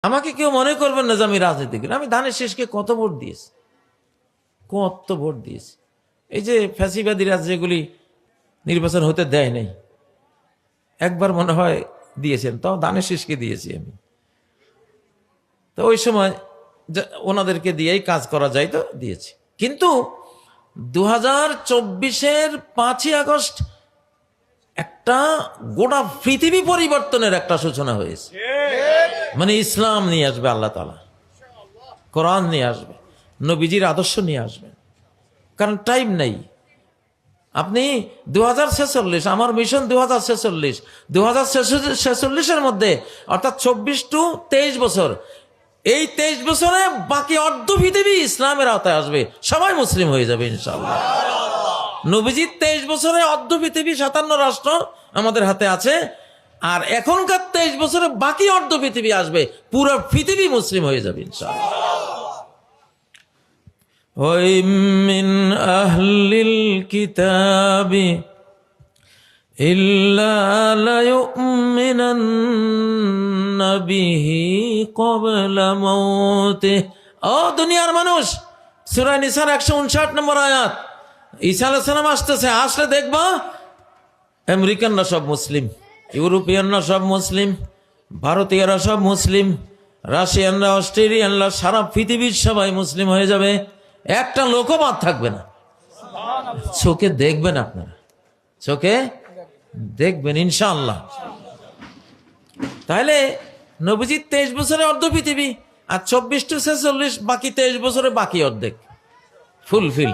আমাকে কেউ মনে করবেন না যে আমি রাজনীতি করি। আমি ধানের শীষকে কত ভোট দিয়েছি, কত ভোট দিয়েছি। এই যে ফ্যাসিবাদীরা যেগুলি নির্বাচন হতে দেয় নাই, একবার মনে হয় দিয়েছেন, তাও ধানের শীষকে দিয়েছি আমি। তো ওই সময় ওনাদেরকে দিয়েই কাজ করা যায় তো দিয়েছি। কিন্তু 2024-এর 5ই আগস্ট একটা গোটা পৃথিবী পরিবর্তনের একটা সূচনা হয়েছে। মানে ইসলাম নিয়ে আসবে আল্লাহ তাআলা, কোরআন নিয়ে আসবে, নবীজির আদর্শ নিয়ে আসবে। কারণ টাইম নাই। আপনি 2046, আমার মিশন 2046, 2046-এর মধ্যে অর্থাৎ 24 to 23 বছর, এই 23 বছরে বাকি অর্ধ পৃথিবী ইসলামের আওতায় আসবে, সবাই মুসলিম হয়ে যাবে ইনশাআল্লাহ। নবীজির 23 বছরে অর্ধ পৃথিবী 57 রাষ্ট্র আমাদের হাতে আছে, আর এখনকার 23 বছরে বাকি অর্ধ পৃথিবী আসবে, পুরো পৃথিবী মুসলিম হয়ে যাবে ইনশাআল্লাহ। وَإِن مِّنْ أَهْلِ الْكِتَابِ إِلَّا لَيُؤْمِنَنَّ بِهِ قَبْلَ مَوْتِهِ। ও দুনিয়ার মানুষ, সূরা নিসার 159 নম্বর আয়াত। ঈসা আলাইহিস সালাম আসতেছে, আসলে দেখবা আমেরিকানরা সব মুসলিম, ইউরোপিয়ানরা সব মুসলিম, ভারতীয়রা সব মুসলিম, রাশিয়ানরা, অস্ট্রেলিয়ানরা, সারা পৃথিবীর সবাই মুসলিম হয়ে যাবে, একটা লোকও বাদ থাকবে না। চোখে দেখবেন, আপনারা চোখে দেখবেন ইনশাআল্লাহ। তাহলে নবীজির 23 বছরে অর্ধ পৃথিবী, আর 24 to 46 বাকি 23 বছরে বাকি অর্ধেক ফুলফিল।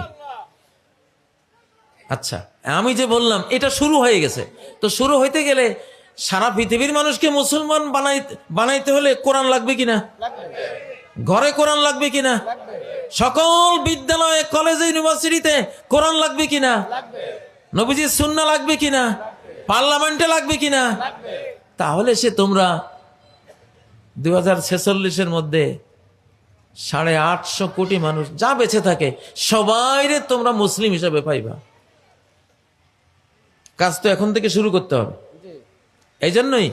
আচ্ছা, আমি যে বললাম এটা শুরু হয়ে গেছে, তো শুরু হইতে গেলে সারা পৃথিবীর মানুষকে মুসলমান বানাইতে হলে কোরআন লাগবে কিনা? ঘরে কোরআন লাগবে কিনা? সকল বিদ্যালয়ে, কলেজে, ইউনিভার্সিটিতে কোরআন লাগবে কিনা? নবীজির সুন্নাহ লাগবে কিনা? পার্লামেন্টে লাগবে কিনা? তাহলে সে তোমরা 2046-এর মধ্যে 850 কোটি মানুষ যা বেঁচে থাকে সবাইরে তোমরা মুসলিম হিসাবে পাইবা। কাজ তো এখন থেকে শুরু করতে হবে। এই জন্যই